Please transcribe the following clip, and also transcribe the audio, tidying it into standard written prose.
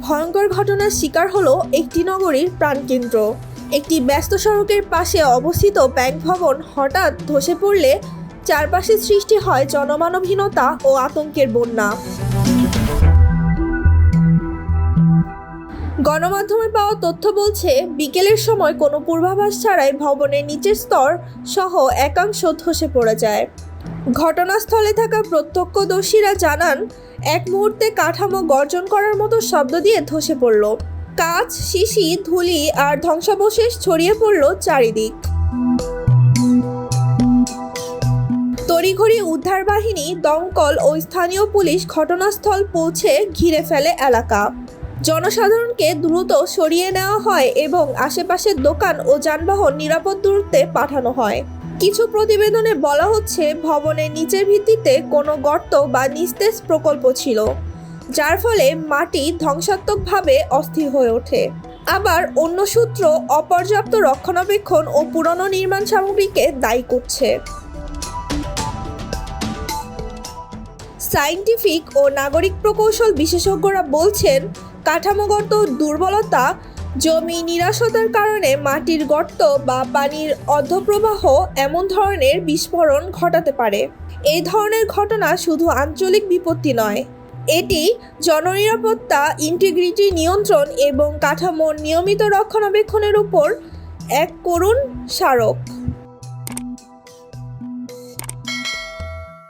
ভয়ঙ্কর ঘটনার শিকার হলো একটি নগরীর প্রাণকেন্দ্র। একটি ব্যস্ত সড়কের পাশে অবস্থিত ব্যাংক ভবন হঠাৎ ধসে পড়লে চারপাশে সৃষ্টি হয় জনমানবহীনতা ও আতঙ্কের বন্যা। গণমাধ্যমে পাওয়া তথ্য বলছে, বিকেলের সময় কোনো পূর্বাভাস ছাড়াই ভবনের নিচের স্তর সহ একাংশ ধসে পড়ে যায়। ঘটনাস্থলে থাকা প্রত্যক্ষদর্শীরা জানান, এক মুহূর্তে কাঠামো গর্জন করার মতো শব্দ দিয়ে ধসে পড়ল। কাঁচ, শিশি, ধুলি আর ধ্বংসাবশেষ ছড়িয়ে পড়ল চারিদিক। তড়িঘড়ি উদ্ধার বাহিনী, দমকল ও স্থানীয় পুলিশ ঘটনাস্থল পৌঁছে ঘিরে ফেলে এলাকা। জনসাধারণকে দ্রুত সরিয়ে নেওয়া হয় এবং আশেপাশের দোকান ও যানবাহন নিরাপদ দূরত্বে পাঠানো হয়। কিছু প্রতিবেদনে বলা হচ্ছে, ভবনের নিচের ভিত্তিতে কোনো গর্ত বা নিস্তেজ প্রকল্প ছিল, যার ফলে মাটি ধ্বংসাত্মকভাবে অস্থির হয়ে ওঠে। আবার অন্য সূত্র অপর্যাপ্ত রক্ষণাবেক্ষণ ও পুরনো নির্মাণ সামগ্রীকে দায়ী করছে। সায়েন্টিফিক ও নাগরিক প্রকৌশল বিশেষজ্ঞরা বলছেন, কাঠামোগত দুর্বলতা, জমি নিরাশতার কারণে মাটির গর্ত বা পানির অর্ধপ্রবাহ এমন ধরনের বিস্ফোরণ ঘটাতে পারে। এই ধরনের ঘটনা শুধু আঞ্চলিক বিপত্তি নয়, এটি জননিরাপত্তা, ইন্টিগ্রিটি নিয়ন্ত্রণ এবং কাঠামোর নিয়মিত রক্ষণাবেক্ষণের উপর এক করুণ স্মারক।